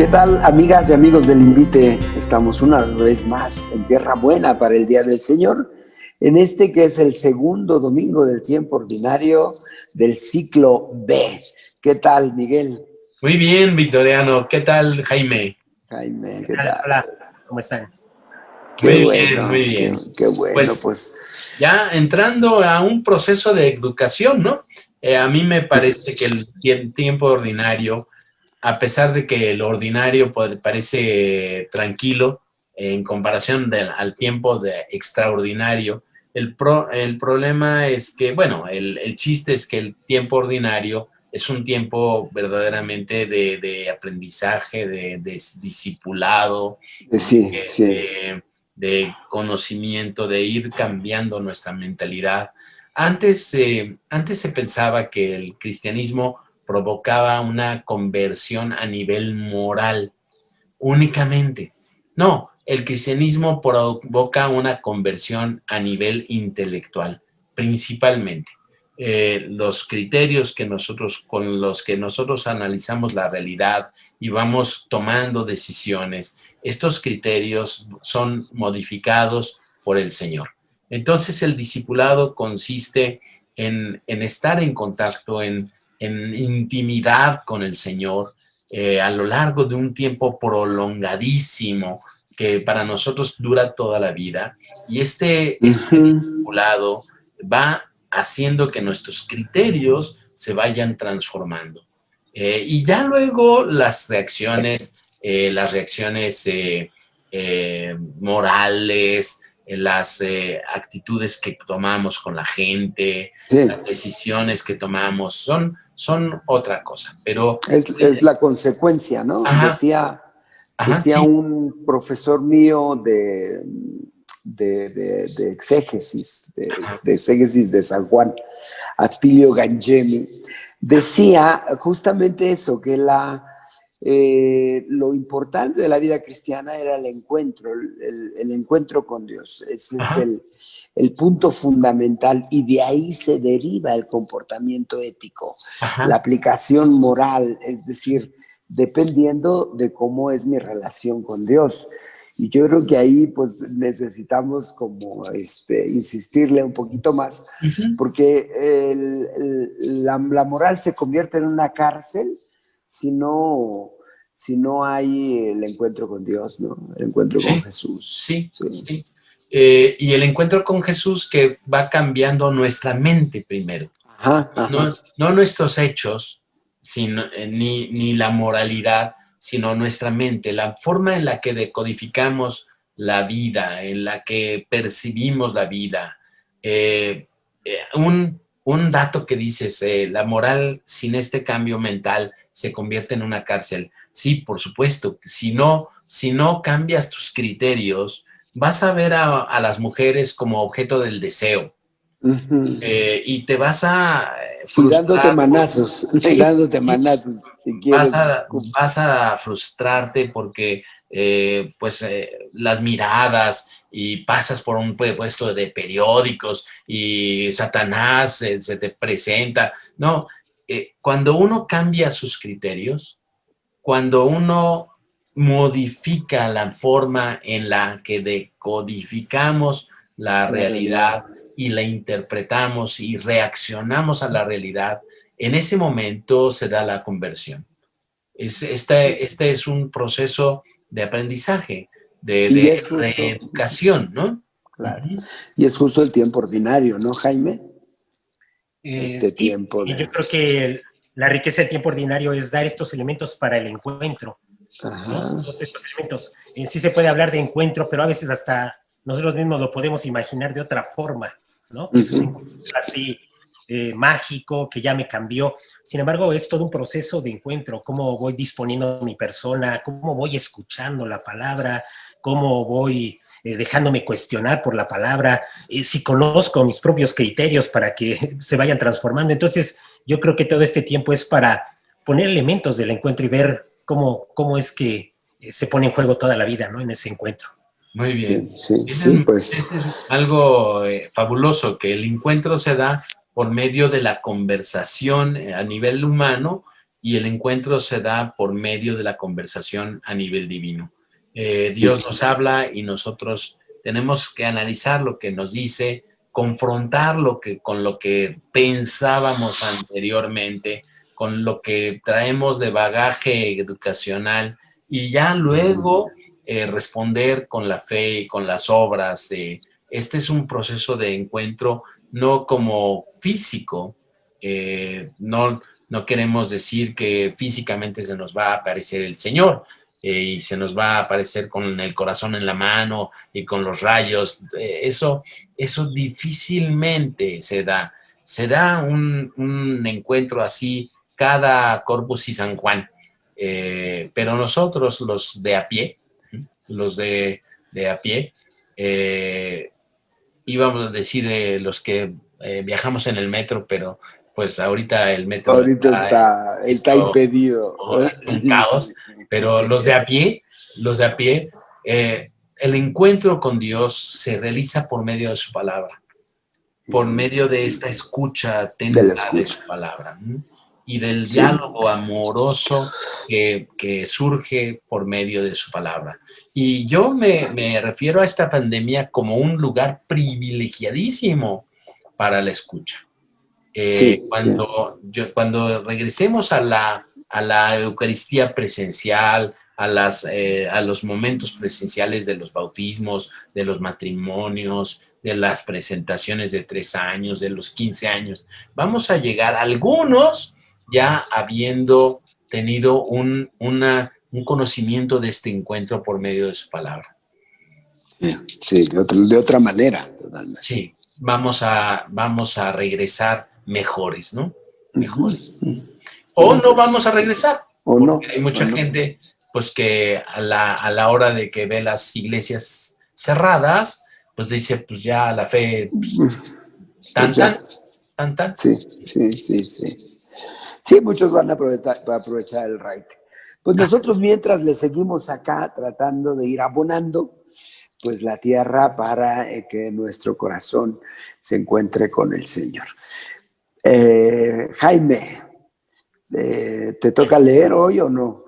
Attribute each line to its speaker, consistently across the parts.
Speaker 1: ¿Qué tal, amigas y amigos del Invite? Estamos una vez más en Tierra Buena para el Día del Señor, en este que es el segundo domingo del tiempo ordinario del ciclo B. ¿Qué tal, Miguel?
Speaker 2: Muy bien, Victoriano. ¿Qué tal, Jaime?
Speaker 1: Jaime, ¿qué tal?
Speaker 3: Hola, ¿cómo están?
Speaker 1: Qué
Speaker 2: Muy
Speaker 1: bueno,
Speaker 2: bien, muy bien.
Speaker 1: qué bueno,
Speaker 2: Pues ya entrando a un proceso de educación, ¿no? A mí me parece que el tiempo ordinario, a pesar de que el ordinario parece tranquilo en comparación al tiempo extraordinario, el problema es que, bueno, el chiste es que el tiempo ordinario es un tiempo verdaderamente de aprendizaje, de discipulado,
Speaker 1: sí, sí.
Speaker 2: de conocimiento, de ir cambiando nuestra mentalidad. Antes se pensaba que el cristianismo provocaba una conversión a nivel moral únicamente. No, el cristianismo provoca una conversión a nivel intelectual, principalmente. Los criterios con los que nosotros analizamos la realidad y vamos tomando decisiones, estos criterios son modificados por el Señor. Entonces el discipulado consiste en estar en contacto, en intimidad con el Señor, a lo largo de un tiempo prolongadísimo que para nosotros dura toda la vida. Y este discipulado va haciendo que nuestros criterios se vayan transformando. Y ya luego las reacciones morales, las actitudes que tomamos con la gente,
Speaker 1: Sí.
Speaker 2: las decisiones que tomamos son otra cosa, pero...
Speaker 1: Es la consecuencia, ¿no?
Speaker 2: Ajá,
Speaker 1: Decía
Speaker 2: sí.
Speaker 1: un profesor mío de exégesis, de exégesis de San Juan, Attilio Gangemi, decía justamente eso, que lo importante de la vida cristiana era el encuentro, el encuentro con Dios. Ese es el punto fundamental y de ahí se deriva el comportamiento ético, la aplicación moral, es decir, dependiendo de cómo es mi relación con Dios. Y yo creo que ahí pues necesitamos como insistirle un poquito más, porque la moral se convierte en una cárcel si no hay el encuentro con Dios, ¿no? El encuentro con Jesús.
Speaker 2: Sí. Y el encuentro con Jesús que va cambiando nuestra mente primero. No nuestros hechos, ni la moralidad, sino nuestra mente, la forma en la que decodificamos la vida, en la que percibimos la vida. Un dato que dices, la moral sin este cambio mental se convierte en una cárcel. Sí, por supuesto. Si no cambias tus criterios, vas a ver a las mujeres como objeto del deseo. Y te vas a frustrar.
Speaker 1: Y dándote manazos, si quieres.
Speaker 2: Vas a frustrarte porque las miradas y pasas por un puesto de periódicos y Satanás se te presenta. No, cuando uno cambia sus criterios, cuando uno modifica la forma en la que decodificamos la realidad y la interpretamos y reaccionamos a la realidad, en ese momento se da la conversión. Este es un proceso de aprendizaje, de reeducación, ¿no?
Speaker 1: Claro. Y es justo el tiempo ordinario, ¿no, Jaime?
Speaker 3: Tiempo de... Yo creo que la riqueza del tiempo ordinario es dar estos elementos para el encuentro, ¿no? Todos estos elementos. Sí se puede hablar de encuentro, pero a veces hasta nosotros mismos lo podemos imaginar de otra forma, ¿no? Es un encuentro así mágico que ya me cambió. Sin embargo, es todo un proceso de encuentro, cómo voy disponiendo mi persona, cómo voy escuchando la palabra, cómo voy dejándome cuestionar por la palabra, si conozco mis propios criterios para que se vayan transformando. Entonces, yo creo que todo este tiempo es para poner elementos del encuentro y ver cómo es que se pone en juego toda la vida, ¿no? En ese encuentro.
Speaker 2: Muy bien.
Speaker 1: Pues.
Speaker 2: Es algo fabuloso, que el encuentro se da por medio de la conversación a nivel humano y el encuentro se da por medio de la conversación a nivel divino. Dios nos habla y nosotros tenemos que analizar lo que nos dice, confrontar con lo que pensábamos anteriormente, con lo que traemos de bagaje educacional y ya luego responder con la fe y con las obras. Este es un proceso de encuentro no como físico, no queremos decir que físicamente se nos va a aparecer el Señor y se nos va a aparecer con el corazón en la mano y con los rayos. Eso difícilmente se da. Se da un encuentro así cada Corpus y San Juan. Pero nosotros, los de a pie, íbamos a decir los que viajamos en el metro, pero pues ahorita el metro
Speaker 1: está impedido.
Speaker 2: Un caos, pero los de a pie, el encuentro con Dios se realiza por medio de su palabra, por medio de esta escucha atenta de su palabra, ¿no? Y del diálogo amoroso que surge por medio de su palabra. Y yo me refiero a esta pandemia como un lugar privilegiadísimo para la escucha. Cuando regresemos a la Eucaristía presencial, a los momentos presenciales de los bautismos, de los matrimonios, de las presentaciones de 3 años, de los 15 años, vamos a llegar algunos ya habiendo tenido un conocimiento de este encuentro por medio de su palabra.
Speaker 1: Sí, de otra manera, totalmente.
Speaker 2: Sí, vamos a regresar mejores, ¿no? Mejores. O no vamos a regresar.
Speaker 1: O no.
Speaker 2: Hay mucha gente, pues, que a la hora de que ve las iglesias cerradas, pues dice, pues ya la fe, pues, tan.
Speaker 1: Sí. Sí, muchos van a aprovechar el raite. Pues nosotros mientras le seguimos acá tratando de ir abonando pues la tierra para que nuestro corazón se encuentre con el Señor. Jaime, ¿te toca leer hoy o no?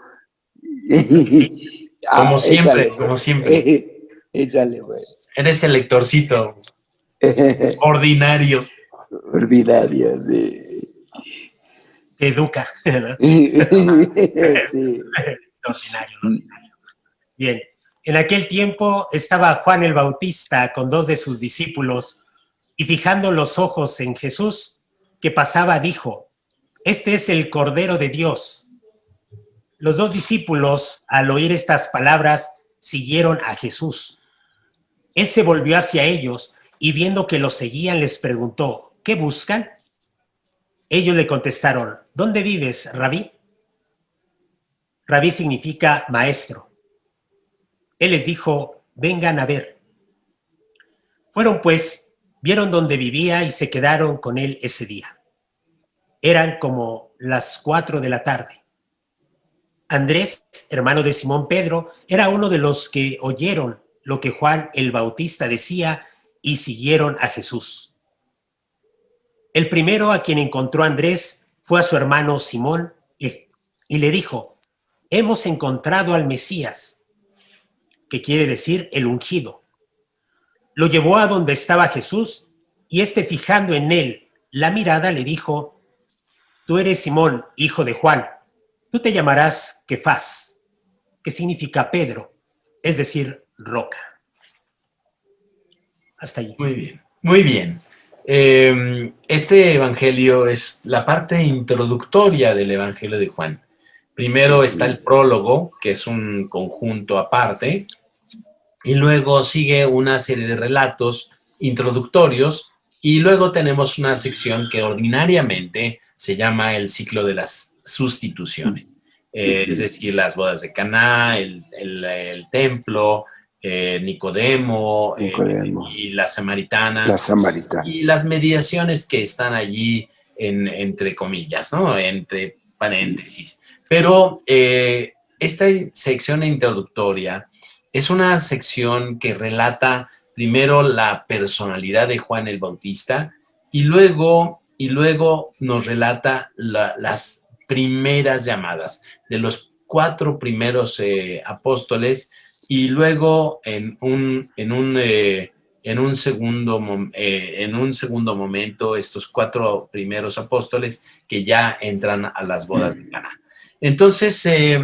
Speaker 2: Como siempre.
Speaker 1: Échale, pues.
Speaker 2: Eres el lectorcito ordinario.
Speaker 1: Ordinario, sí.
Speaker 3: Educa, ¿no?
Speaker 1: Sí.
Speaker 3: Ordinario. Bien. En aquel tiempo estaba Juan el Bautista con 2 de sus discípulos y fijando los ojos en Jesús que pasaba dijo, este es el Cordero de Dios. Los 2 discípulos al oír estas palabras siguieron a Jesús. Él se volvió hacia ellos y viendo que los seguían les preguntó, ¿qué buscan? Ellos le contestaron, ¿dónde vives, Rabí? Rabí significa maestro. Él les dijo, vengan a ver. Fueron pues, vieron dónde vivía y se quedaron con él ese día. Eran como las 4 de la tarde. Andrés, hermano de Simón Pedro, era uno de los que oyeron lo que Juan el Bautista decía y siguieron a Jesús. El primero a quien encontró Andrés fue a su hermano Simón y le dijo, hemos encontrado al Mesías, que quiere decir el ungido. Lo llevó a donde estaba Jesús y fijando en él la mirada le dijo, tú eres Simón, hijo de Juan, tú te llamarás Kefas, que significa Pedro, es decir, roca. Hasta allí.
Speaker 2: Muy bien. Este evangelio es la parte introductoria del evangelio de Juan. Primero está el prólogo, que es un conjunto aparte, y luego sigue una serie de relatos introductorios, y luego tenemos una sección que ordinariamente se llama el ciclo de las sustituciones, es decir, las bodas de Caná, el templo, Nicodemo. Y la samaritana. Y las mediaciones que están allí entre comillas, ¿no? Entre paréntesis. Pero esta sección introductoria es una sección que relata primero la personalidad de Juan el Bautista y luego nos relata las primeras llamadas, de los 4 primeros apóstoles, y luego en un segundo momento estos 4 primeros apóstoles que ya entran a las bodas de Caná. Entonces, a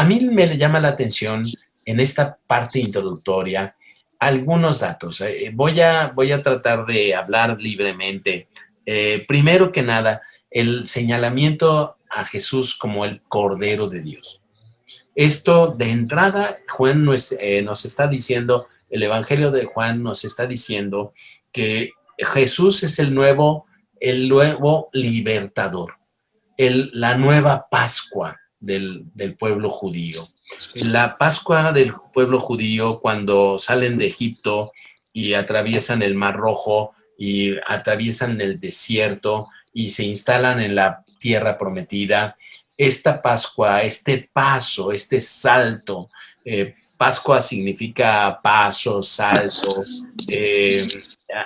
Speaker 2: mí me llama la atención en esta parte introductoria algunos datos. Voy a tratar de hablar libremente. Primero que nada, el señalamiento a Jesús como el Cordero de Dios. Esto de entrada, Juan nos está diciendo, el Evangelio de Juan nos está diciendo que Jesús es el nuevo libertador, la nueva Pascua del pueblo judío. La Pascua del pueblo judío, cuando salen de Egipto y atraviesan el Mar Rojo y atraviesan el desierto y se instalan en la tierra prometida, esta Pascua, este paso, este salto, Pascua significa paso, salto,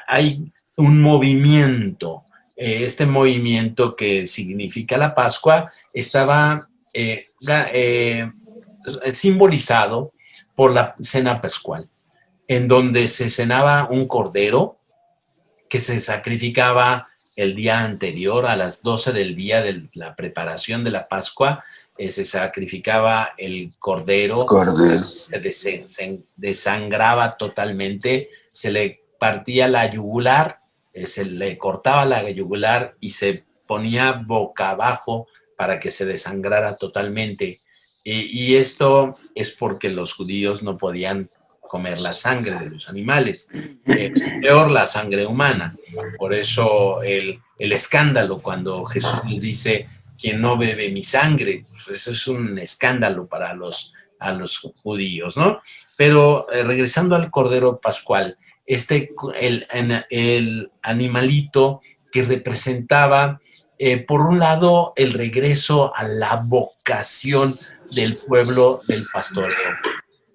Speaker 2: hay un movimiento. Este movimiento que significa la Pascua estaba simbolizado por la cena pascual, en donde se cenaba un cordero que se sacrificaba el día anterior, a las 12 del día de la preparación de la Pascua. Se sacrificaba el cordero. Se desangraba totalmente, se le partía la yugular, se le cortaba la yugular y se ponía boca abajo para que se desangrara totalmente. Y esto es porque los judíos no podían comer la sangre de los animales, peor la sangre humana. Por eso el escándalo cuando Jesús les dice: quien no bebe mi sangre, pues eso es un escándalo para a los judíos, ¿no? Pero regresando al Cordero Pascual, el animalito que representaba, por un lado, el regreso a la vocación del pueblo del pastoreo,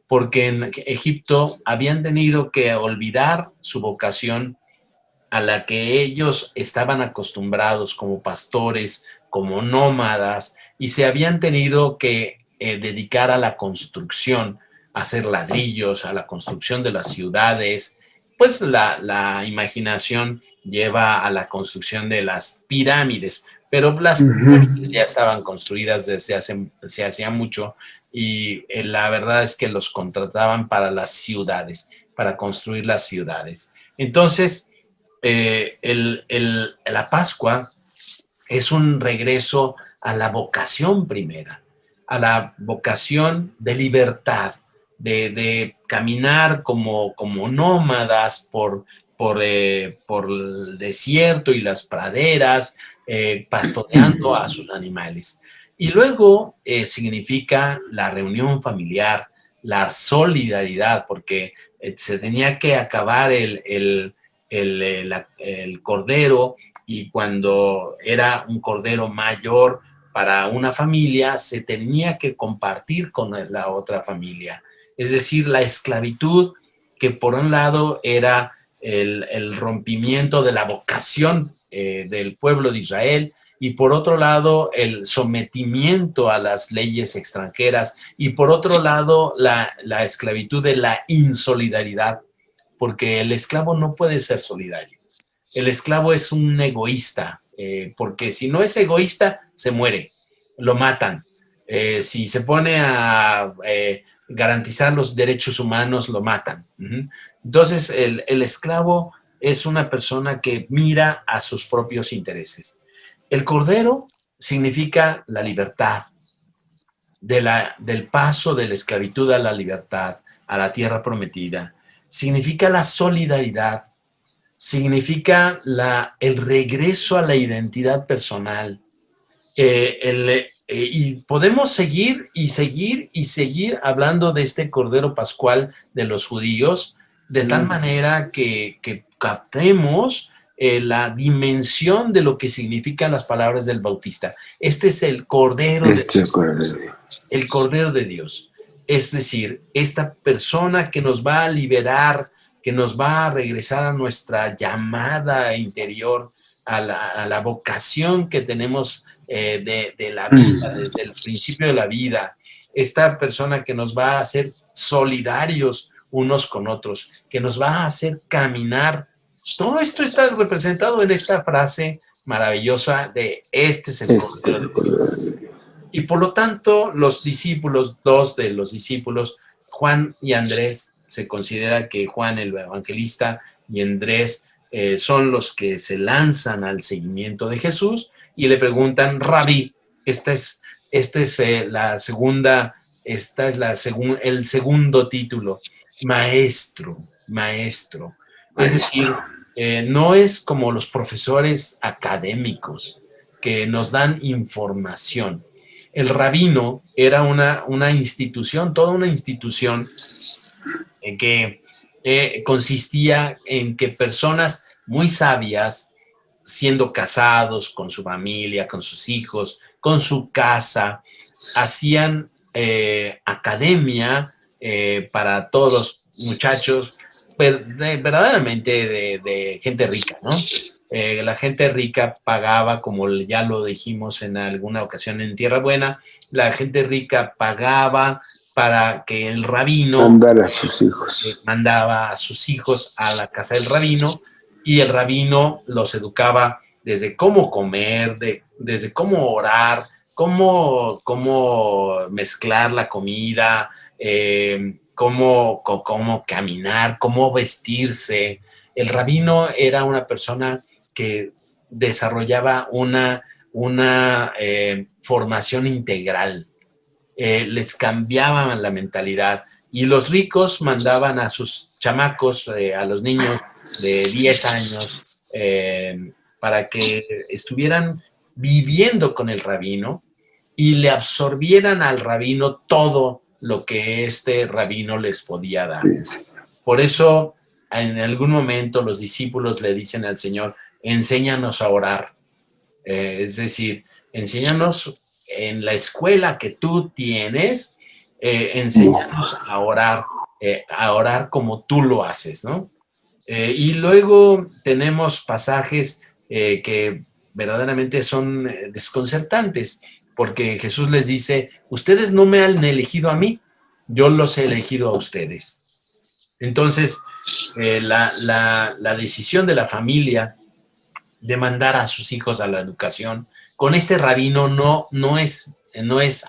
Speaker 2: porque en Egipto habían tenido que olvidar su vocación a la que ellos estaban acostumbrados como pastores, como nómadas, y se habían tenido que dedicar a la construcción, a hacer ladrillos, a la construcción de las ciudades. Pues la imaginación lleva a la construcción de las pirámides, pero las pirámides ya estaban construidas desde se hacía mucho, y la verdad es que los contrataban para las ciudades, para construir las ciudades. Entonces, la Pascua es un regreso a la vocación primera, a la vocación de libertad, de caminar como nómadas por el desierto y las praderas, pastoreando a sus animales. Y luego significa la reunión familiar, la solidaridad, porque se tenía que acabar el cordero, y cuando era un cordero mayor para una familia, se tenía que compartir con la otra familia. Es decir, la esclavitud, que por un lado era el rompimiento de la vocación del pueblo de Israel, y por otro lado el sometimiento a las leyes extranjeras, y por otro lado la esclavitud de la insolidaridad, porque el esclavo no puede ser solidario. El esclavo es un egoísta, porque si no es egoísta, se muere, lo matan. Si se pone a garantizar los derechos humanos, lo matan. Entonces, el esclavo es una persona que mira a sus propios intereses. El cordero significa la libertad, del paso de la esclavitud a la libertad, a la tierra prometida. Significa la solidaridad, significa el regreso a la identidad personal. Y podemos seguir hablando de este Cordero Pascual de los judíos, de tal manera que captemos la dimensión de lo que significan las palabras del Bautista. Este es el Cordero de Dios. El Cordero de Dios. Es decir, esta persona que nos va a liberar, que nos va a regresar a nuestra llamada interior, a la vocación que tenemos de la vida, desde el principio de la vida. Esta persona que nos va a hacer solidarios unos con otros, que nos va a hacer caminar. Todo esto está representado en esta frase maravillosa de este es el Cordero de Dios. Y por lo tanto, los discípulos, dos de los discípulos, Juan y Andrés, se considera que Juan el evangelista y Andrés son los que se lanzan al seguimiento de Jesús y le preguntan, Rabí, el segundo título, maestro. Es decir, no es como los profesores académicos que nos dan información. El rabino era una institución, toda una institución que consistía en que personas muy sabias, siendo casados con su familia, con sus hijos, con su casa, hacían academia para todos los muchachos, verdaderamente de gente rica, ¿no? La gente rica pagaba, como ya lo dijimos en alguna ocasión en Tierra Buena, la gente rica pagaba para que el rabino
Speaker 1: mandara a sus hijos.
Speaker 2: Mandaba a sus hijos a la casa del rabino y el rabino los educaba desde cómo comer, desde cómo orar, cómo mezclar la comida, cómo caminar, cómo vestirse. El rabino era una persona que desarrollaba una formación integral. Les cambiaban la mentalidad y los ricos mandaban a sus chamacos, a los niños de 10 años, para que estuvieran viviendo con el rabino y le absorbieran al rabino todo lo que este rabino les podía dar. Por eso, en algún momento los discípulos le dicen al Señor, enséñanos a orar. Es decir, enséñanos en la escuela que tú tienes, enséñanos a orar como tú lo haces, ¿no? Y luego tenemos pasajes que verdaderamente son desconcertantes, porque Jesús les dice, ustedes no me han elegido a mí, yo los he elegido a ustedes. Entonces, la decisión de la familia de mandar a sus hijos a la educación, con este rabino no es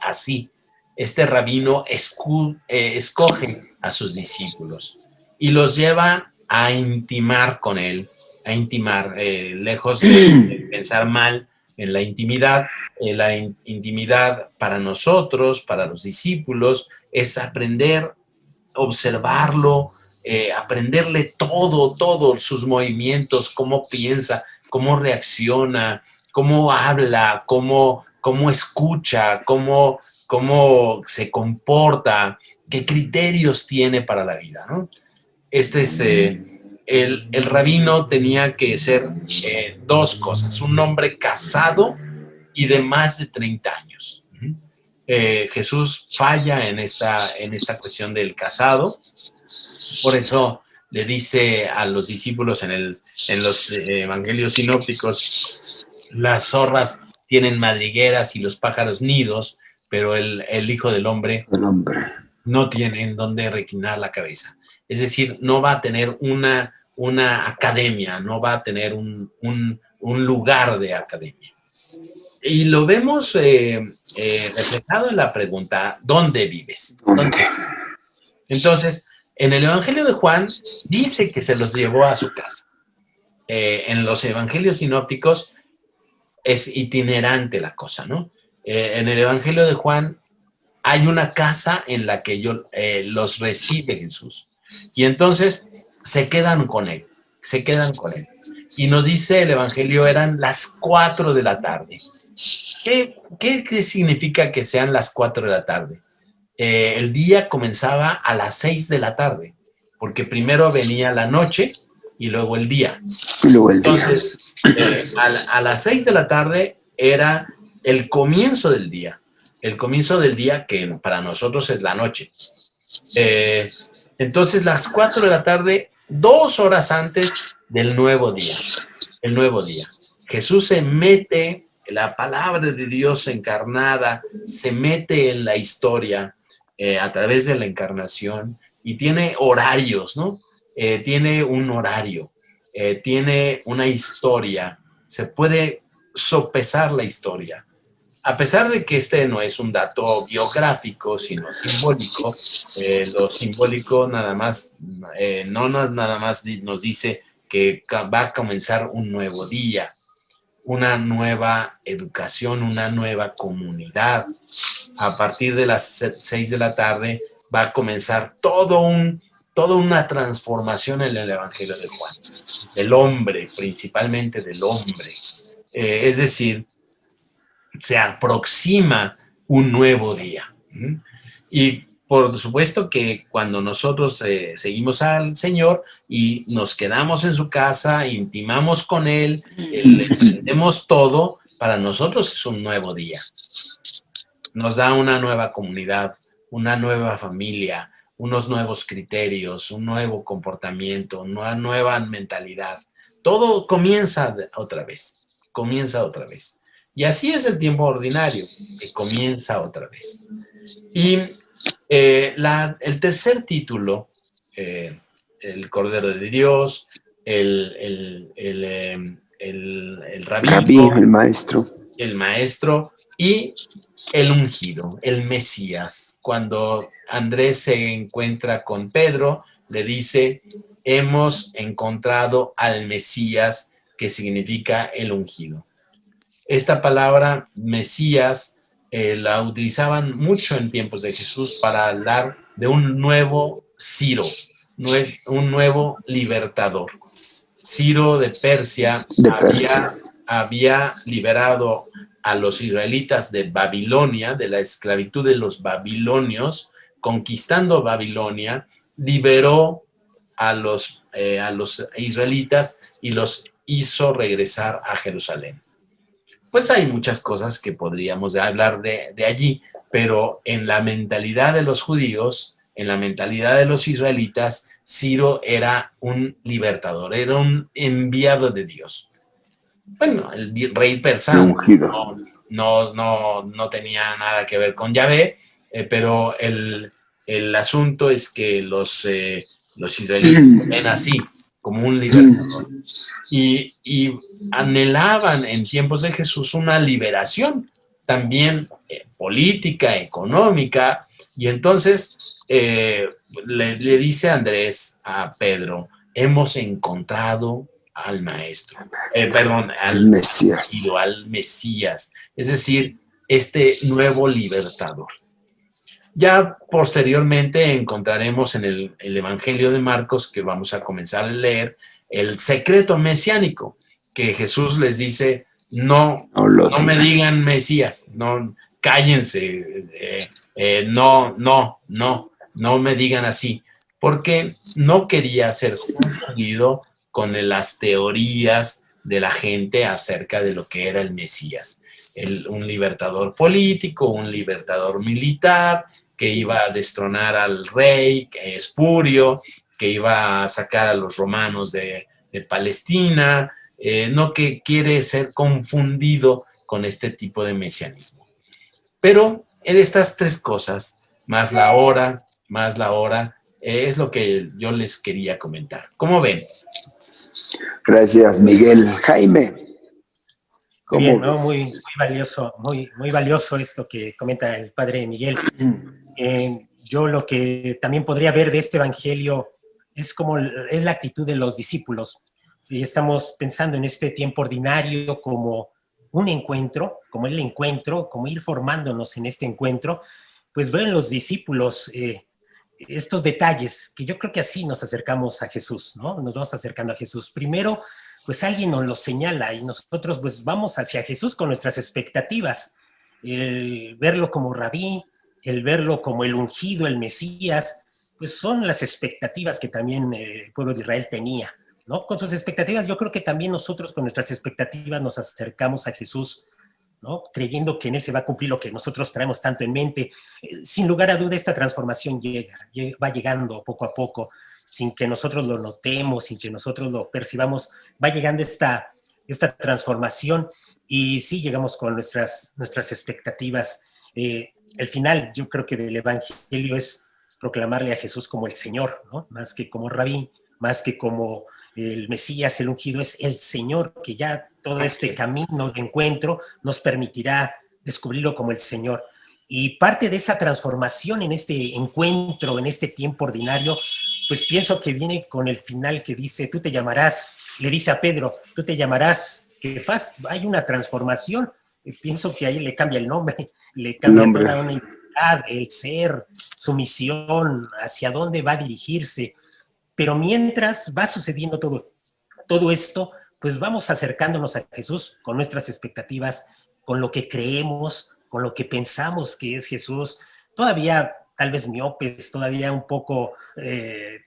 Speaker 2: así. Este rabino escoge a sus discípulos y los lleva a intimar con él, lejos de pensar mal en la intimidad. La intimidad para nosotros, para los discípulos, es aprender, observarlo, aprenderle todos sus movimientos, cómo piensa, cómo reacciona, cómo habla, cómo escucha, cómo se comporta, qué criterios tiene para la vida, ¿no? El rabino tenía que ser dos cosas, un hombre casado y de más de 30 años. Jesús falla en esta cuestión del casado, por eso le dice a los discípulos en los evangelios sinópticos, las zorras tienen madrigueras y los pájaros nidos, pero el Hijo del Hombre no tiene en dónde reclinar la cabeza. Es decir, no va a tener una academia, no va a tener un lugar de academia. Y lo vemos reflejado en la pregunta, ¿dónde vives? Entonces, en el Evangelio de Juan dice que se los llevó a su casa. En los evangelios sinópticos es itinerante la cosa, ¿no? En el Evangelio de Juan hay una casa en la que los recibe Jesús. Y entonces se quedan con él. Y nos dice el Evangelio, eran las 4 de la tarde. ¿Qué significa que sean las 4 de la tarde? El día comenzaba a las 6 de la tarde, porque primero venía la noche y luego el día. Entonces, a las 6 de la tarde era el comienzo del día. El comienzo del día que para nosotros es la noche. Entonces, las 4 de la tarde, 2 horas antes del nuevo día. El nuevo día. Jesús se mete, la palabra de Dios encarnada, se mete en la historia a través de la encarnación y tiene horarios, ¿no? Tiene un horario, tiene una historia, se puede sopesar la historia. A pesar de que este no es un dato biográfico, sino simbólico, lo simbólico nada más, nada más nos dice que va a comenzar un nuevo día, una nueva educación, una nueva comunidad. A partir de las 6 de la tarde va a comenzar toda una transformación en el Evangelio de Juan, del hombre, principalmente del hombre. Es decir, se aproxima un nuevo día. Y por supuesto que cuando nosotros seguimos al Señor y nos quedamos en su casa, intimamos con Él, le entendemos todo, para nosotros es un nuevo día. Nos da una nueva comunidad, una nueva familia, unos nuevos criterios, un nuevo comportamiento, una nueva mentalidad. Todo comienza otra vez, comienza otra vez. Y así es el tiempo ordinario, que comienza otra vez. Y el tercer título, el Cordero de Dios, el rabino, el maestro y el ungido, el Mesías. Cuando Andrés se encuentra con Pedro, le dice, hemos encontrado al Mesías, que significa el ungido. Esta palabra Mesías la utilizaban mucho en tiempos de Jesús para hablar de un nuevo Ciro, un nuevo libertador. Ciro de Persia, había liberado a los israelitas de Babilonia, de la esclavitud de los babilonios, conquistando Babilonia, liberó a los israelitas y los hizo regresar a Jerusalén. Pues hay muchas cosas que podríamos hablar de allí, pero en la mentalidad de los judíos, en la mentalidad de los israelitas, Ciro era un libertador, era un enviado de Dios. Bueno, el rey persa no tenía nada que ver con Yahvé, pero el asunto es que los israelitas ven así, como un libertador. Y anhelaban en tiempos de Jesús una liberación también política, económica, y entonces le dice Andrés a Pedro, hemos encontrado al maestro, al Mesías. Al Mesías, es decir, este nuevo libertador. Ya posteriormente encontraremos en el Evangelio de Marcos, que vamos a comenzar a leer, el secreto mesiánico, que Jesús les dice, no me digan Mesías, no, cállense, no me digan así, porque no quería ser confundido con las teorías de la gente acerca de lo que era el Mesías. Un libertador político, un libertador militar, que iba a destronar al rey Espurio, que iba a sacar a los romanos de Palestina, no que quiere ser confundido con este tipo de mesianismo. Pero en estas tres cosas, más la hora, es lo que yo les quería comentar. ¿Cómo ven?
Speaker 1: Gracias, Miguel. Jaime.
Speaker 3: Bien, ¿no? Muy valioso, muy valioso esto que comenta el padre Miguel. Yo lo que también podría ver de este evangelio es la actitud de los discípulos. Si estamos pensando en este tiempo ordinario como un encuentro, como el encuentro, como ir formándonos en este encuentro, pues ven los discípulos estos detalles, que yo creo que así nos acercamos a Jesús, ¿no? Nos vamos acercando a Jesús. Primero, pues alguien nos lo señala y nosotros pues vamos hacia Jesús con nuestras expectativas. El verlo como rabí, el verlo como el ungido, el Mesías, pues son las expectativas que también el pueblo de Israel tenía, ¿no? Con sus expectativas, yo creo que también nosotros con nuestras expectativas nos acercamos a Jesús, ¿no? Creyendo que en Él se va a cumplir lo que nosotros traemos tanto en mente. Sin lugar a duda, esta transformación va llegando poco a poco, sin que nosotros lo notemos, sin que nosotros lo percibamos, va llegando esta esta transformación y sí llegamos con nuestras expectativas. El final, yo creo que del Evangelio es proclamarle a Jesús como el Señor, ¿no? Más que como Rabí, más que como el Mesías, el ungido, es el Señor, que ya todo este camino de encuentro nos permitirá descubrirlo como el Señor. Y parte de esa transformación en este encuentro, en este tiempo ordinario, pues pienso que viene con el final que dice, tú te llamarás, le dice a Pedro, tú te llamarás Kefas. Hay una transformación, pienso que ahí le cambia el nombre, le cambia toda una identidad, el ser, su misión, hacia dónde va a dirigirse. Pero mientras va sucediendo todo esto, pues vamos acercándonos a Jesús con nuestras expectativas, con lo que creemos, con lo que pensamos que es Jesús, todavía tal vez miopes, todavía un poco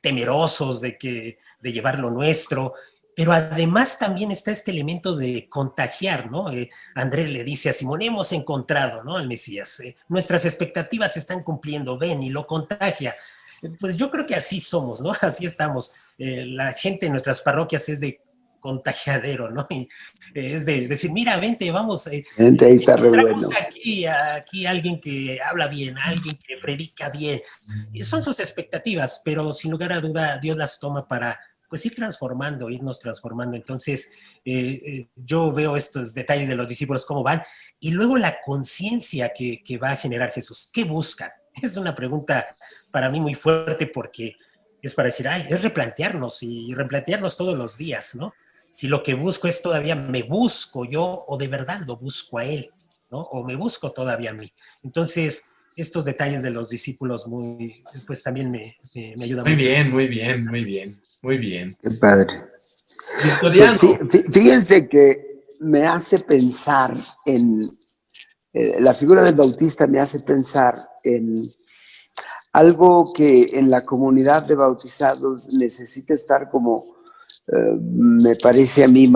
Speaker 3: temerosos de llevar lo nuestro, pero además también está este elemento de contagiar, ¿no? Andrés le dice a Simón, hemos encontrado, ¿no?, al Mesías, nuestras expectativas se están cumpliendo, ven, y lo contagia. Pues yo creo que así somos, ¿no? Así estamos. La gente en nuestras parroquias es de contagiadero, ¿no? Y, es de decir, mira, vente, vamos.
Speaker 1: Gente, ahí está re bueno.
Speaker 3: Aquí alguien que habla bien, alguien que predica bien. Y son sus expectativas, pero sin lugar a duda Dios las toma para pues ir transformando, irnos transformando. Entonces, yo veo estos detalles de los discípulos, cómo van, y luego la conciencia que va a generar Jesús. ¿Qué buscan? Es una pregunta para mí muy fuerte porque es para decir, ay, es replantearnos y replantearnos todos los días, ¿no? Si lo que busco es todavía me busco yo o de verdad lo busco a él, ¿no? O me busco todavía a mí. Entonces, estos detalles de los discípulos pues también me ayudan mucho.
Speaker 2: Muy bien, muy bien, muy bien, muy bien.
Speaker 1: Qué padre.
Speaker 2: Victoriano.
Speaker 1: Pues fíjense que me hace pensar en, la figura del Bautista me hace pensar en algo que en la comunidad de bautizados necesita estar como, me parece a mí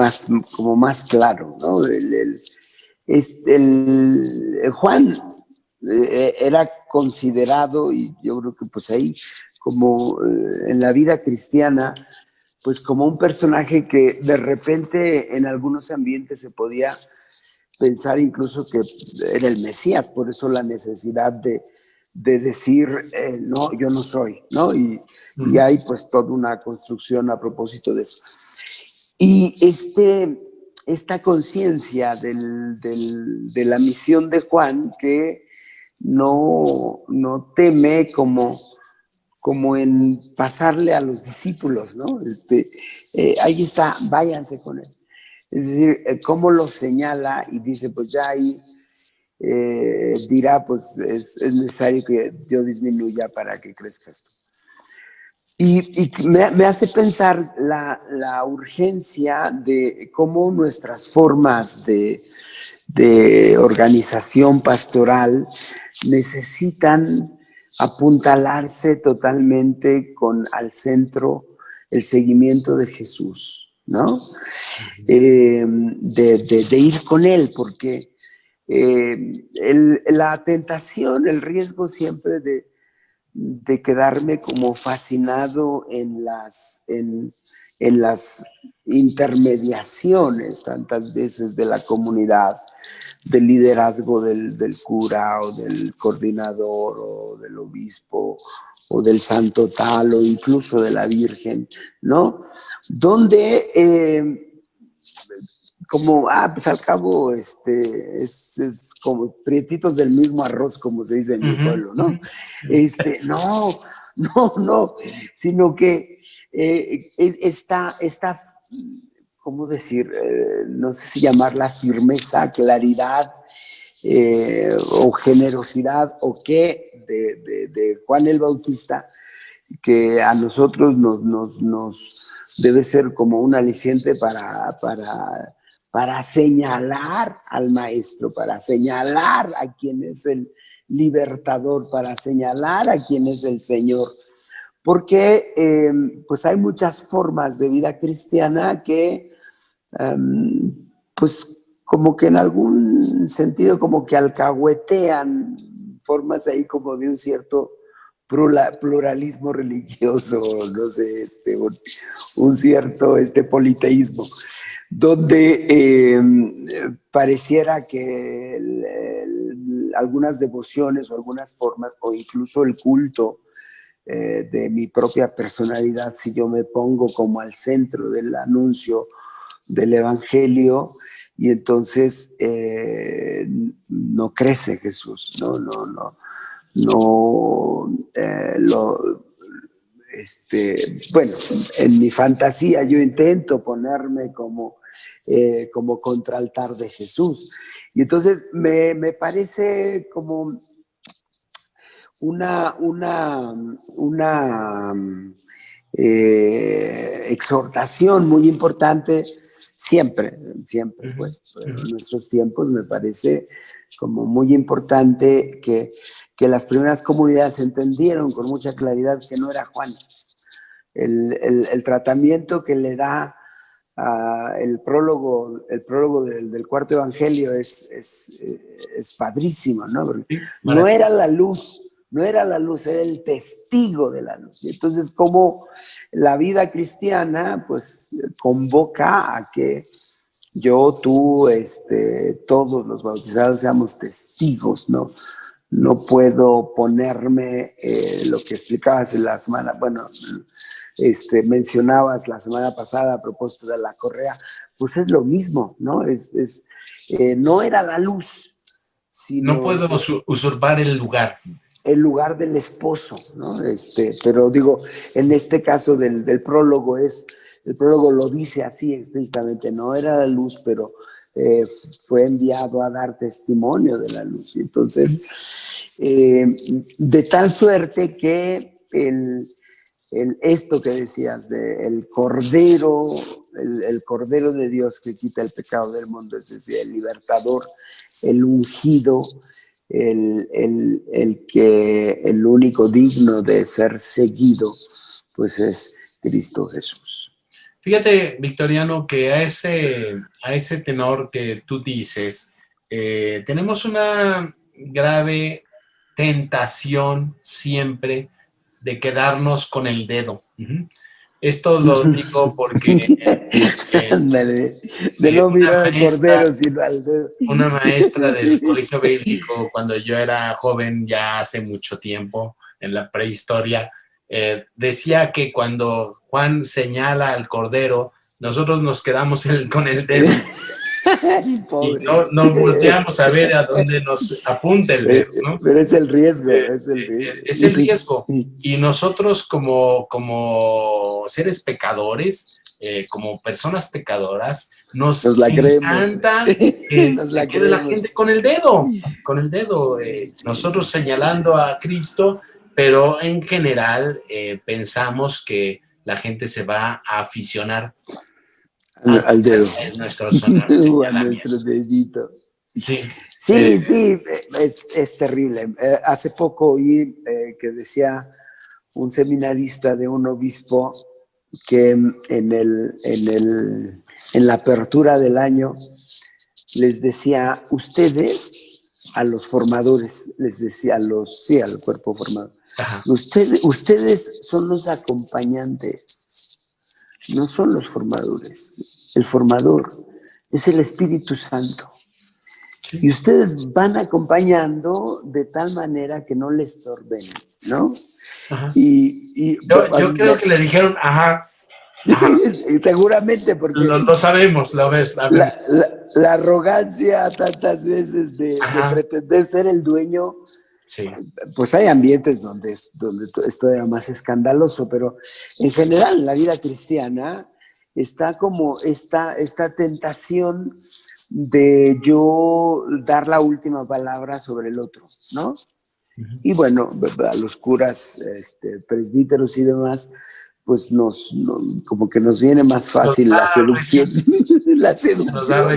Speaker 1: como más claro, ¿no? Juan era considerado, y yo creo que pues ahí, como en la vida cristiana, pues como un personaje que de repente en algunos ambientes se podía pensar incluso que era el Mesías, por eso la necesidad de decir, no, yo no soy, ¿no? Y hay pues toda una construcción a propósito de eso. Y esta conciencia de la misión de Juan, que no teme como en pasarle a los discípulos, ¿no? Ahí está, váyanse con él. Es decir, cómo lo señala y dice, pues ya ahí dirá, pues es necesario que yo disminuya para que crezcas tú. Y me hace pensar la urgencia de cómo nuestras formas de organización pastoral necesitan apuntalarse totalmente al centro el seguimiento de Jesús, ¿no? De ir con Él, porque la tentación, el riesgo siempre de quedarme como fascinado en las intermediaciones tantas veces de la comunidad, del liderazgo del cura o del coordinador o del obispo o del santo tal o incluso de la Virgen, ¿no? Donde como, pues al cabo, es como prietitos del mismo arroz, como se dice en mi pueblo, ¿no? No, sino que está, ¿cómo decir? No sé si llamarla firmeza, claridad o generosidad o qué de Juan el Bautista, que a nosotros nos debe ser como un aliciente para señalar al maestro, para señalar a quien es el libertador, para señalar a quien es el Señor. Porque pues hay muchas formas de vida cristiana que pues como que en algún sentido como que alcahuetean formas ahí como de un cierto pluralismo religioso, no sé, un cierto politeísmo, donde pareciera que algunas devociones o algunas formas, o incluso el culto de mi propia personalidad, si yo me pongo como al centro del anuncio del Evangelio, y entonces no crece Jesús, bueno, en mi fantasía yo intento ponerme como contraltar de Jesús. Y entonces me parece como una exhortación muy importante siempre, pues, en nuestros tiempos me parece como muy importante que las primeras comunidades entendieron con mucha claridad que no era Juan. El tratamiento que le da el prólogo del cuarto evangelio es padrísimo, ¿no? Porque no era la luz, era el testigo de la luz. Y entonces, como la vida cristiana, pues, convoca a que yo, tú, todos los bautizados seamos testigos, ¿no? No puedo ponerme lo que explicabas en la semana, bueno, mencionabas la semana pasada a propósito de la correa, pues es lo mismo, ¿no? No era la luz, sino...
Speaker 2: No puedo usurpar el lugar.
Speaker 1: El lugar del esposo, ¿no? Pero digo, en este caso del prólogo el prólogo lo dice así explícitamente, no era la luz, pero fue enviado a dar testimonio de la luz. Entonces, de tal suerte que esto que decías el Cordero, el Cordero de Dios que quita el pecado del mundo, es decir, el libertador, el ungido, el único digno de ser seguido, pues es Cristo Jesús.
Speaker 2: Fíjate, Victoriano, que a ese tenor que tú dices, tenemos una grave tentación siempre de quedarnos con el dedo. Esto lo digo porque
Speaker 1: de no mirar al cordero, sino al dedo.
Speaker 2: Una maestra del colegio bíblico, cuando yo era joven, ya hace mucho tiempo, en la prehistoria, decía que cuando Juan señala al cordero, nosotros nos quedamos con el dedo. Y no volteamos a ver a dónde nos apunta el dedo, ¿no?
Speaker 1: Pero es el riesgo,
Speaker 2: es el riesgo. Y nosotros como seres pecadores, como personas pecadoras, nos encanta que la gente con el dedo, nosotros señalando a Cristo, pero en general pensamos que la gente se va a aficionar
Speaker 1: al dedo.
Speaker 2: A
Speaker 1: nuestro dedito.
Speaker 2: Sí.
Speaker 1: Sí, es terrible. Hace poco oí que decía un seminarista de un obispo que en la apertura del año les decía, ustedes, a los formadores, les decía al cuerpo formado, ustedes son los acompañantes, no son los formadores. El formador es el Espíritu Santo. Sí. Y ustedes van acompañando de tal manera que no les estorben, ¿no?
Speaker 2: Ajá. Yo creo que le dijeron, ajá.
Speaker 1: Seguramente, porque...
Speaker 2: Lo sabemos, lo ves.
Speaker 1: La arrogancia tantas veces de pretender ser el dueño...
Speaker 2: Sí.
Speaker 1: Pues hay ambientes donde esto era más escandaloso, pero en general en la vida cristiana está como esta tentación de yo dar la última palabra sobre el otro, ¿no? Uh-huh. Y bueno, a los curas, presbíteros y demás, pues como que nos viene más fácil la seducción. La seducción.
Speaker 2: Nos da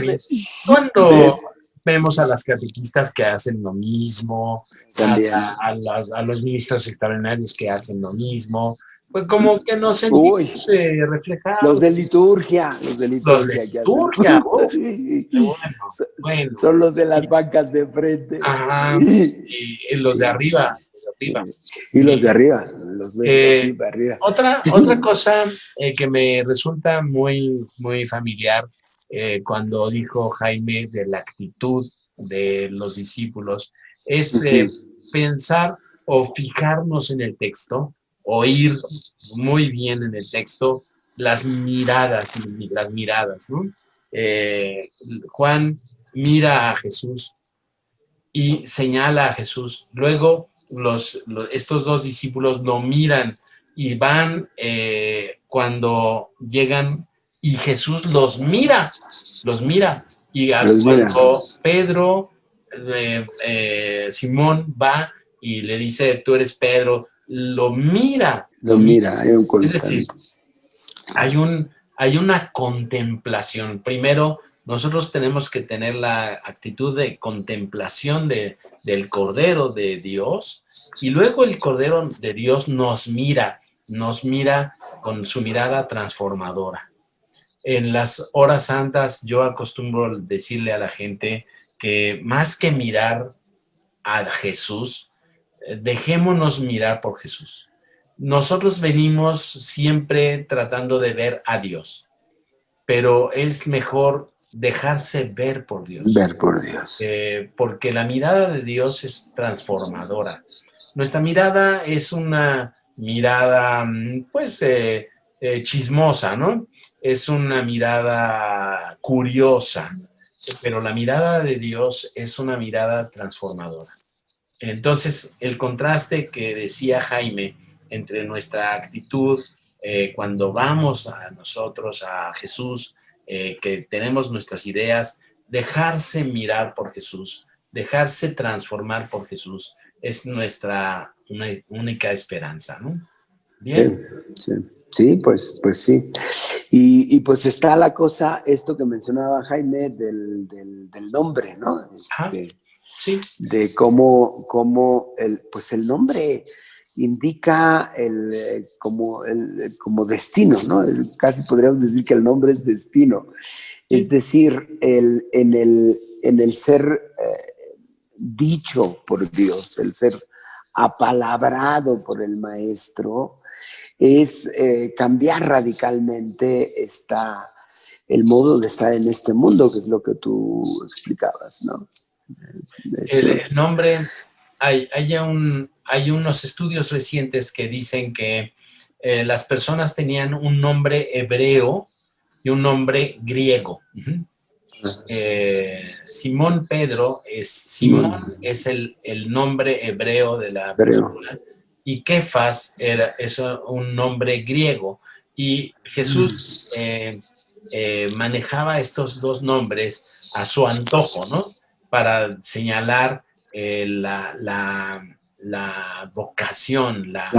Speaker 2: ¿Cuándo vemos a las catequistas que hacen lo mismo? A los ministros extraordinarios que hacen lo mismo? Pues como que nos sentimos reflejados.
Speaker 1: Los de liturgia.
Speaker 2: Bueno.
Speaker 1: Son los de las bancas de frente.
Speaker 2: Ajá. Y los de arriba. arriba.
Speaker 1: Y los de arriba, los ves así para arriba.
Speaker 2: Otra cosa que me resulta muy, muy familiar cuando dijo Jaime de la actitud de los discípulos es pensar o fijarnos en el texto, oír muy bien en el texto las miradas, ¿no? Juan mira a Jesús y señala a Jesús. Luego estos dos discípulos lo miran y van cuando llegan y Jesús los mira. Y cuando Pedro, Simón va y le dice, tú eres Pedro, lo mira.
Speaker 1: Hay un constante.
Speaker 2: Es decir, hay una contemplación. Primero, nosotros tenemos que tener la actitud de contemplación del Cordero de Dios, y luego el Cordero de Dios nos mira con su mirada transformadora. En las horas santas yo acostumbro decirle a la gente que más que mirar a Jesús, dejémonos mirar por Jesús. Nosotros venimos siempre tratando de ver a Dios, pero es mejor dejarse ver por Dios.
Speaker 1: Ver por Dios.
Speaker 2: Porque la mirada de Dios es transformadora. Nuestra mirada es una mirada, pues, chismosa, ¿no? Es una mirada curiosa, pero la mirada de Dios es una mirada transformadora. Entonces, el contraste que decía Jaime entre nuestra actitud cuando vamos a nosotros, a Jesús, que tenemos nuestras ideas, dejarse mirar por Jesús, dejarse transformar por Jesús, es nuestra única esperanza, ¿no? Bien.
Speaker 1: Sí, pues sí. Y pues está la cosa, esto que mencionaba Jaime, del nombre, ¿no?
Speaker 2: Sí.
Speaker 1: De cómo el nombre indica como destino, ¿no? Casi podríamos decir que el nombre es destino. Sí. Es decir, en el ser dicho por Dios, el ser apalabrado por el Maestro, es cambiar radicalmente el modo de estar en este mundo, que es lo que tú explicabas, ¿no?
Speaker 2: El nombre, hay unos estudios recientes que dicen que las personas tenían un nombre hebreo y un nombre griego. Simón Pedro Simón es el nombre hebreo de la persona, y Kefas es un nombre griego, y Jesús manejaba estos dos nombres a su antojo, ¿no? Para señalar la vocación, la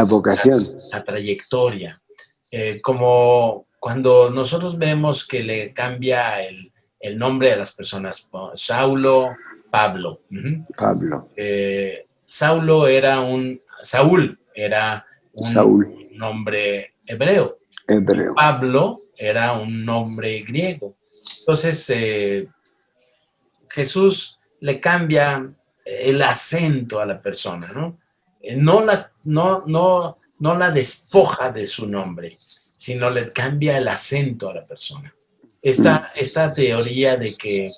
Speaker 2: trayectoria. Como cuando nosotros vemos que le cambia el nombre de las personas, Saulo, Pablo. Saúl era un nombre hebreo. Pablo era un nombre griego. Entonces, Jesús le cambia el acento a la persona, ¿no? No la despoja de su nombre, sino le cambia el acento a la persona. Esta teoría de que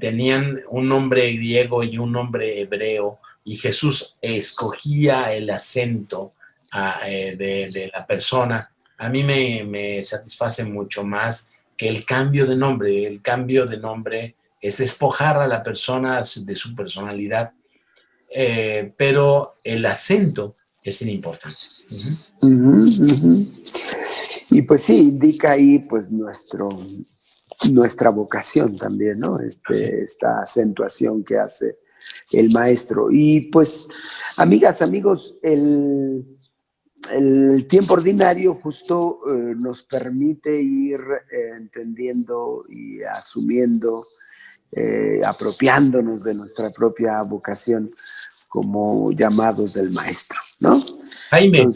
Speaker 2: tenían un nombre griego y un nombre hebreo, y Jesús escogía el acento de la persona, a mí me satisface mucho más que el cambio de nombre. El cambio de nombre es despojar a la persona de su personalidad, pero el acento es importante.
Speaker 1: Y pues sí, indica ahí pues nuestra vocación también, ¿no? Esta acentuación que hace el Maestro. Y pues, amigas, amigos, el tiempo ordinario justo nos permite ir entendiendo y asumiendo, apropiándonos de nuestra propia vocación como llamados del Maestro, ¿no?
Speaker 2: Jaime,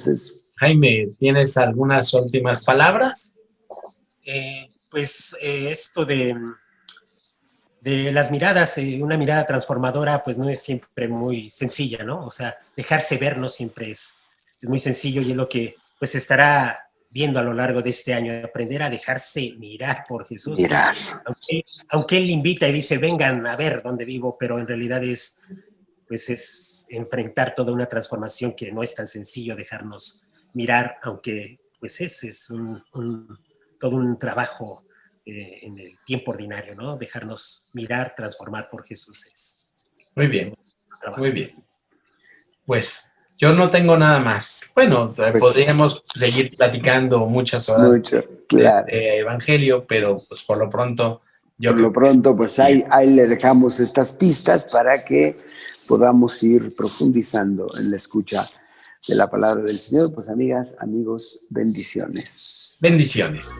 Speaker 2: ¿tienes algunas últimas palabras?
Speaker 3: Esto de de las miradas, una mirada transformadora pues no es siempre muy sencilla, ¿no? O sea, dejarse ver no siempre es muy sencillo y es lo que pues estará viendo a lo largo de este año, aprender a dejarse mirar por Jesús.
Speaker 1: Mirar.
Speaker 3: Aunque Él invita y dice, vengan a ver dónde vivo, pero en realidad es enfrentar toda una transformación que no es tan sencillo dejarnos mirar, aunque pues es todo un trabajo en el tiempo ordinario, ¿no? Dejarnos mirar, transformar por Jesús es.
Speaker 2: Muy bien, muy bien. Pues yo no tengo nada más. Bueno, pues, podríamos seguir platicando muchas horas
Speaker 1: claro.
Speaker 2: de evangelio, pero pues por lo pronto
Speaker 1: pues ahí le dejamos estas pistas para que podamos ir profundizando en la escucha de la palabra del Señor. Pues amigas, amigos, bendiciones.
Speaker 2: Bendiciones.